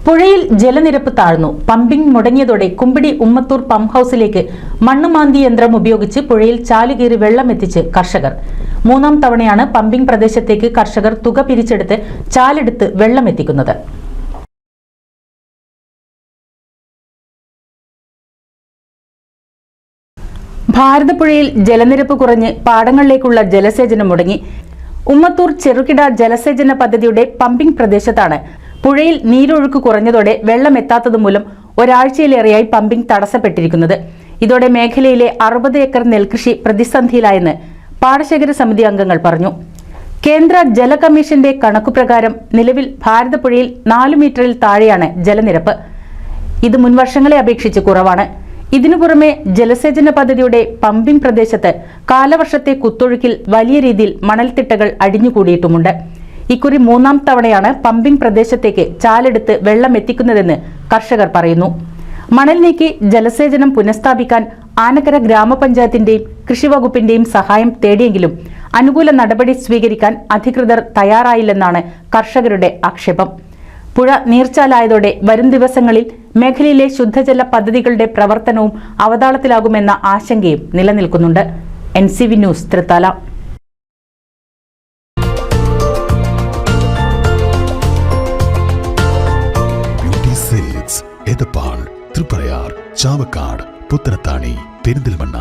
പുഴയിൽ ജലനിരപ്പ് താഴ്ന്നു. പമ്പിംഗ് മുടങ്ങിയതോടെ കുമ്പിടി ഉമ്മത്തൂർ പമ്പ് ഹൌസിലേക്ക് മണ്ണുമാന്തി യന്ത്രം ഉപയോഗിച്ച് പുഴയിൽ ചാലുകീറി വെള്ളമെത്തിച്ച് കർഷകർ. മൂന്നാം തവണയാണ് പമ്പിംഗ് പ്രദേശത്തേക്ക് കർഷകർ തുക പിരിച്ചെടുത്ത് ചാലെടുത്ത് വെള്ളമെത്തിക്കുന്നത്. ഭാരതപ്പുഴയിൽ ജലനിരപ്പ് കുറഞ്ഞ് പാടങ്ങളിലേക്കുള്ള ജലസേചനം മുടങ്ങി. ഉമ്മത്തൂർ ചെറുകിട ജലസേചന പദ്ധതിയുടെ പമ്പിംഗ് പ്രദേശത്താണ് പുഴയിൽ നീരൊഴുക്ക് കുറഞ്ഞതോടെ വെള്ളമെത്താത്തതുമൂലം ഒരാഴ്ചയിലേറെയായി പമ്പിംഗ് തടസ്സപ്പെട്ടിരിക്കുന്നത്. ഇതോടെ മേഖലയിലെ 60 ഏക്കർ നെൽകൃഷി പ്രതിസന്ധിയിലായെന്ന് പാടശേഖര സമിതി അംഗങ്ങൾ പറഞ്ഞു. കേന്ദ്ര ജല കമ്മീഷന്റെ കണക്കുപ്രകാരം നിലവിൽ ഭാരതപ്പുഴയിൽ 4 മീറ്ററിൽ താഴെയാണ് ജലനിരപ്പ്. ഇത് മുൻവർഷങ്ങളെ അപേക്ഷിച്ച് കുറവാണ്. ഇതിനു പുറമെ ജലസേചന പദ്ധതിയുടെ പമ്പിംഗ് പ്രദേശത്ത് കാലവർഷത്തെ കുത്തൊഴുക്കിൽ വലിയ രീതിയിൽ മണൽത്തിട്ടകൾ അടിഞ്ഞുകൂടിയിട്ടുമുണ്ട്. ഇക്കുറി മൂന്നാം തവണയാണ് പമ്പിംഗ് പ്രദേശത്തേക്ക് ചാലെടുത്ത് വെള്ളം എത്തിക്കുന്നതെന്ന് കർഷകർ പറയുന്നു. മണൽ നീക്കി ജലസേചനം പുനഃസ്ഥാപിക്കാൻ ആനക്കര ഗ്രാമപഞ്ചായത്തിന്റെയും കൃഷിവകുപ്പിന്റെയും സഹായം തേടിയെങ്കിലും അനുകൂല നടപടി സ്വീകരിക്കാൻ അധികൃതർ തയ്യാറായില്ലെന്നാണ് കർഷകരുടെ ആക്ഷേപം. പുഴ നീർച്ചാലായതോടെ വരും ദിവസങ്ങളിൽ മേഖലയിലെ ശുദ്ധജല പദ്ധതികളുടെ പ്രവർത്തനവും അവതാളത്തിലാകുമെന്ന ആശങ്കയും നിലനിൽക്കുന്നുണ്ട്. NCV news, Thrithala. എടപ്പാൾ, തൃപ്രയാർ, ചാവക്കാട്, പുത്തനത്താണി, പെരിന്തൽമണ്ണ.